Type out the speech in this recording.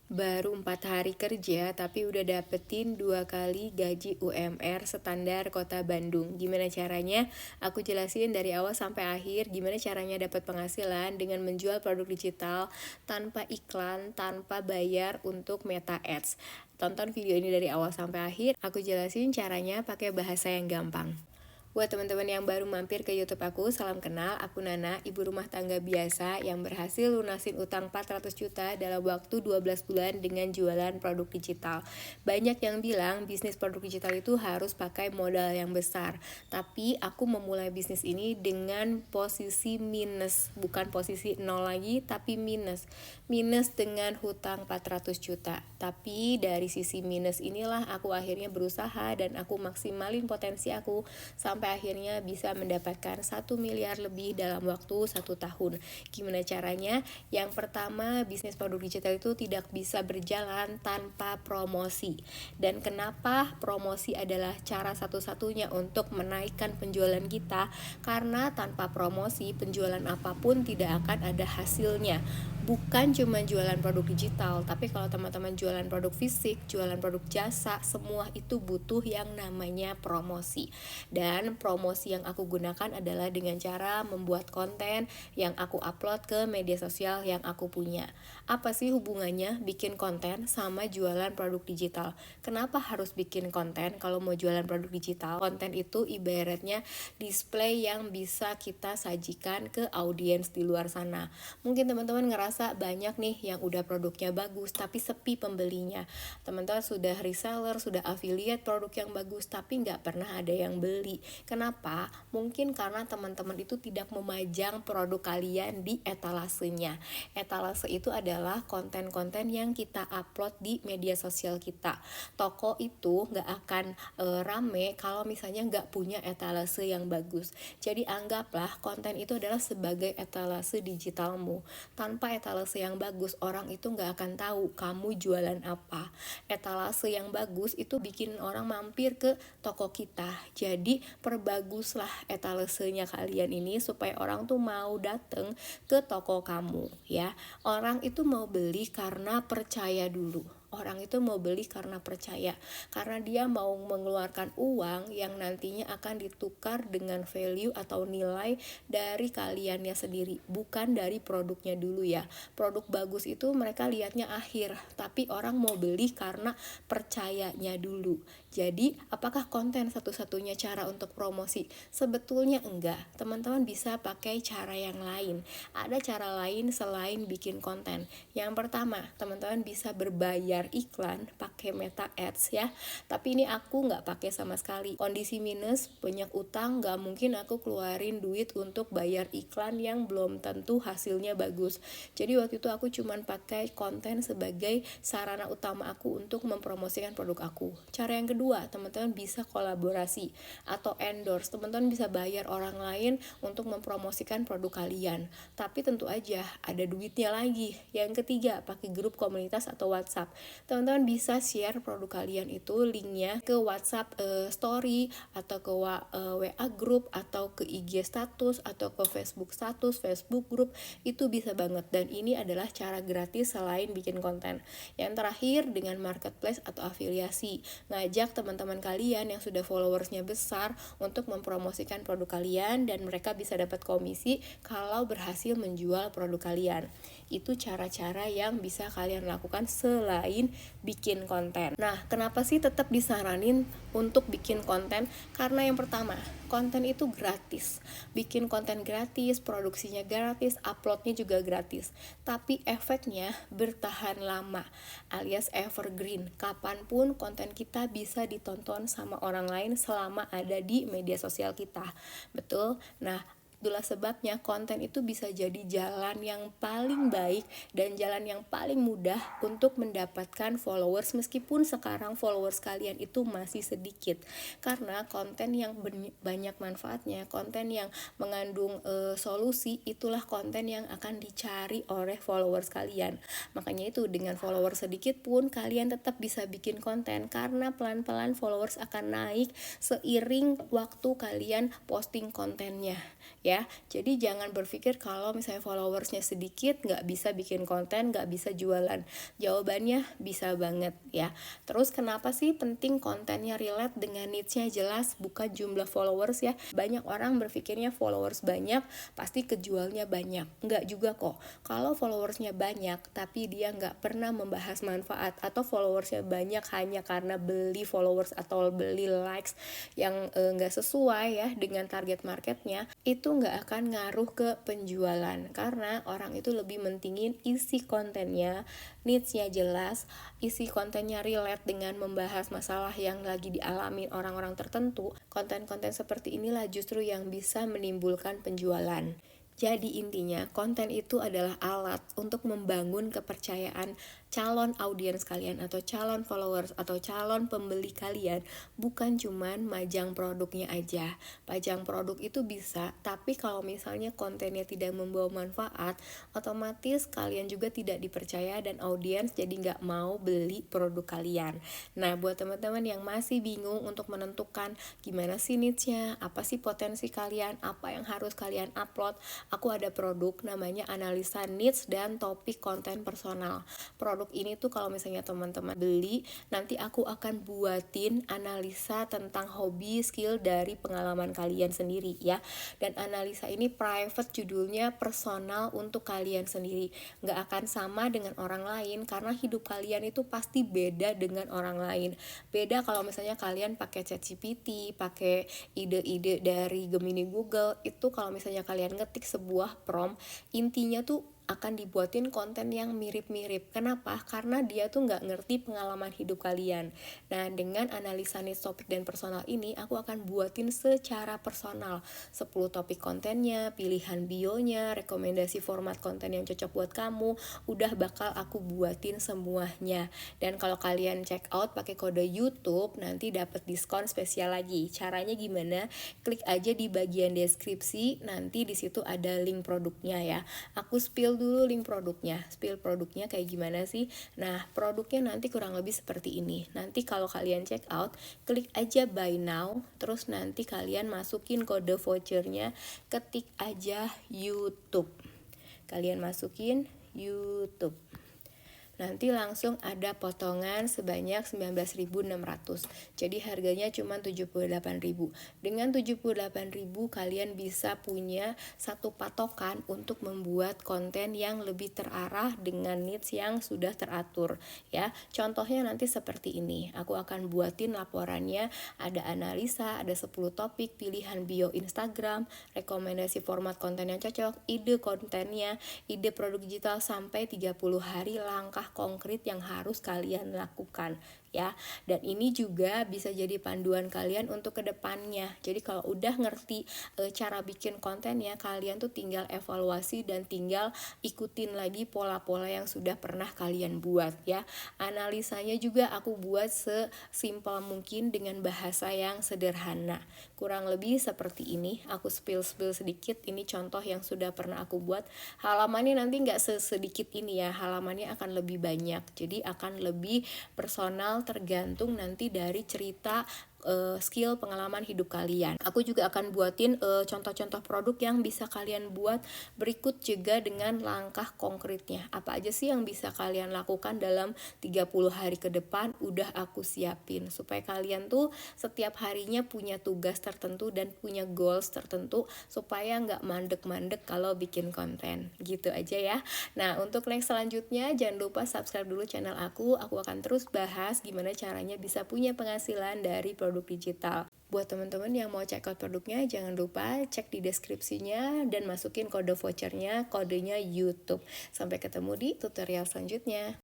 Baru 4 hari kerja tapi udah dapetin 2 kali gaji UMR standar kota Bandung. Gimana caranya? Aku jelasin dari awal sampai akhir gimana caranya dapat penghasilan dengan menjual produk digital tanpa iklan, tanpa bayar untuk Meta Ads. Tonton video ini dari awal sampai akhir, aku jelasin caranya pakai bahasa yang gampang. Buat teman-teman yang baru mampir ke YouTube aku, salam kenal. Aku Nana, ibu rumah tangga biasa yang berhasil lunasin utang 400 juta dalam waktu 12 bulan dengan jualan produk digital. Banyak yang bilang bisnis produk digital itu harus pakai modal yang besar. Tapi aku memulai bisnis ini dengan posisi minus, bukan posisi nol lagi, tapi minus. Minus dengan hutang 400 juta. Tapi dari sisi minus inilah aku akhirnya berusaha dan aku maksimalin potensi aku sampai akhirnya bisa mendapatkan 1 miliar lebih dalam waktu 1 tahun. Gimana caranya? Yang pertama, bisnis produk digital itu tidak bisa berjalan tanpa promosi. Dan kenapa promosi adalah cara satu-satunya untuk menaikkan penjualan kita? Karena tanpa promosi, penjualan apapun tidak akan ada hasilnya. Bukan cuma jualan produk digital, tapi kalau teman-teman jualan produk fisik, jualan produk jasa, semua itu butuh yang namanya promosi. Dan promosi yang aku gunakan adalah dengan cara membuat konten yang aku upload ke media sosial yang aku punya. Apa sih hubungannya bikin konten sama jualan produk digital? Kenapa harus bikin konten kalau mau jualan produk digital? Konten itu ibaratnya display yang bisa kita sajikan ke audiens di luar sana. Mungkin teman-teman ngerasa banyak nih yang udah produknya bagus tapi sepi pembelinya. Teman-teman sudah reseller, sudah affiliate produk yang bagus tapi nggak pernah ada yang beli. Kenapa? Mungkin karena teman-teman itu tidak memajang produk kalian di etalasenya. Etalase itu adalah konten-konten yang kita upload di media sosial kita. Toko itu nggak akan rame kalau misalnya nggak punya etalase yang bagus. Jadi anggaplah konten itu adalah sebagai etalase digitalmu. Tanpa etalase yang bagus, orang itu nggak akan tahu kamu jualan apa. Etalase yang bagus itu bikin orang mampir ke toko kita. Jadi perbaguslah etalasenya kalian ini supaya orang tuh mau dateng ke toko kamu ya. Orang itu mau beli karena percaya dulu. Orang itu mau beli karena percaya, karena dia mau mengeluarkan uang yang nantinya akan ditukar dengan value atau nilai dari kaliannya sendiri, bukan dari produknya dulu ya. Produk bagus itu mereka lihatnya akhir, tapi orang mau beli karena percayanya dulu. Jadi apakah konten satu-satunya cara untuk promosi? Sebetulnya enggak. Teman-teman bisa pakai cara yang lain. Ada cara lain selain bikin konten. Yang pertama, teman-teman bisa berbayar iklan pakai Meta Ads ya. Tapi ini aku nggak pakai sama sekali. Kondisi minus, banyak utang, nggak mungkin aku keluarin duit untuk bayar iklan yang belum tentu hasilnya bagus. Jadi waktu itu aku cuman pakai konten sebagai sarana utama aku untuk mempromosikan produk aku. Cara yang kedua, teman-teman bisa kolaborasi atau endorse. Teman-teman bisa bayar orang lain untuk mempromosikan produk kalian. Tapi tentu aja ada duitnya lagi. Yang ketiga, pakai grup komunitas atau WhatsApp. Teman-teman bisa share produk kalian itu linknya ke WhatsApp story atau ke WA group atau ke IG status atau ke Facebook status, Facebook group, itu bisa banget. Dan ini adalah cara gratis selain bikin konten. Yang terakhir, dengan marketplace atau afiliasi. Ngajak teman-teman kalian yang sudah followersnya besar untuk mempromosikan produk kalian dan mereka bisa dapat komisi kalau berhasil menjual produk kalian. Itu cara-cara yang bisa kalian lakukan selain bikin konten. Nah, kenapa sih tetap disaranin untuk bikin konten? Karena yang pertama, konten itu gratis. Bikin konten gratis, produksinya gratis, uploadnya juga gratis. Tapi efeknya bertahan lama, alias evergreen. Kapanpun konten kita bisa ditonton sama orang lain selama ada di media sosial kita. Betul? Nah, itulah sebabnya konten itu bisa jadi jalan yang paling baik dan jalan yang paling mudah untuk mendapatkan followers, meskipun sekarang followers kalian itu masih sedikit. Karena konten yang banyak manfaatnya, konten yang mengandung solusi, itulah konten yang akan dicari oleh followers kalian. Makanya itu dengan followers sedikit pun kalian tetap bisa bikin konten, karena pelan-pelan followers akan naik seiring waktu kalian posting kontennya. ya. Jadi jangan berpikir kalau misalnya followersnya sedikit nggak bisa bikin konten, nggak bisa jualan. Jawabannya bisa banget ya. Terus kenapa sih penting kontennya relate dengan needs-nya jelas, bukan jumlah followers ya. Banyak orang berpikirnya followers banyak pasti kejualnya banyak. Nggak juga kok. Kalau followersnya banyak tapi dia nggak pernah membahas manfaat, atau followersnya banyak hanya karena beli followers atau beli likes yang nggak sesuai ya dengan target marketnya, itu nggak akan ngaruh ke penjualan, karena orang itu lebih mentingin isi kontennya, needs-nya jelas, isi kontennya relate dengan membahas masalah yang lagi dialami orang-orang tertentu. Konten-konten seperti inilah justru yang bisa menimbulkan penjualan. Jadi intinya, konten itu adalah alat untuk membangun kepercayaan calon audiens kalian atau calon followers atau calon pembeli kalian, bukan cuman majang produknya aja. Pajang produk itu bisa, tapi kalau misalnya kontennya tidak membawa manfaat, otomatis kalian juga tidak dipercaya dan audiens jadi nggak mau beli produk kalian. Nah, buat teman-teman yang masih bingung untuk menentukan gimana sih niche-nya, apa sih potensi kalian, apa yang harus kalian upload, aku ada produk namanya analisa needs dan topik konten personal. Produk ini tuh kalau misalnya teman-teman beli, nanti aku akan buatin analisa tentang hobi, skill dari pengalaman kalian sendiri ya. Dan analisa ini private, judulnya personal untuk kalian sendiri. Nggak akan sama dengan orang lain karena hidup kalian itu pasti beda dengan orang lain. Beda kalau misalnya kalian pakai ChatGPT, pakai ide-ide dari Gemini Google, itu kalau misalnya kalian ngetik sebuah prompt, intinya tuh akan dibuatin konten yang mirip-mirip. Kenapa? Karena dia tuh nggak ngerti pengalaman hidup kalian. Nah, dengan analisa niche, topik, dan personal ini, aku akan buatin secara personal 10 topik kontennya, pilihan bionya, rekomendasi format konten yang cocok buat kamu, udah bakal aku buatin semuanya. Dan kalau kalian check out pakai kode YouTube, nanti dapat diskon spesial lagi. Caranya gimana? Klik aja di bagian deskripsi, nanti di situ ada link produknya ya. Aku spill dulu link produknya. Spill produknya kayak gimana sih? Nah, produknya nanti kurang lebih seperti ini. Nanti kalau kalian check out, klik aja buy now, terus nanti kalian masukin kode vouchernya, ketik aja YouTube. Kalian masukin YouTube. Nanti langsung ada potongan sebanyak 19.600. Jadi harganya cuma 78.000. Dengan 78.000 kalian bisa punya satu patokan untuk membuat konten yang lebih terarah dengan needs yang sudah teratur ya. Contohnya nanti seperti ini. Aku akan buatin laporannya, ada analisa, ada 10 topik, pilihan bio Instagram, rekomendasi format konten yang cocok, ide kontennya, ide produk digital sampai 30 hari langkah konkret yang harus kalian lakukan ya. Dan ini juga bisa jadi panduan kalian untuk kedepannya. Jadi kalau udah ngerti cara bikin kontennya, kalian tuh tinggal evaluasi dan tinggal ikutin lagi pola-pola yang sudah pernah kalian buat ya. Analisanya juga aku buat sesimpel mungkin dengan bahasa yang sederhana. Kurang lebih seperti ini. Aku spill sedikit. Ini contoh yang sudah pernah aku buat. Halamannya nanti nggak sedikit ini ya. Halamannya akan lebih banyak, jadi akan lebih personal tergantung nanti dari cerita skill pengalaman hidup kalian. Aku juga akan buatin contoh-contoh produk yang bisa kalian buat berikut juga dengan langkah konkretnya. Apa aja sih yang bisa kalian lakukan dalam 30 hari ke depan, udah aku siapin supaya kalian tuh setiap harinya punya tugas tertentu dan punya goals tertentu supaya nggak mandek-mandek kalau bikin konten. Gitu aja ya. Nah, untuk next selanjutnya jangan lupa subscribe dulu channel aku akan terus bahas gimana caranya bisa punya penghasilan dari produk digital. Buat teman-teman yang mau check out produknya, jangan lupa cek di deskripsinya dan masukin kode vouchernya, kodenya YouTube. Sampai ketemu di tutorial selanjutnya.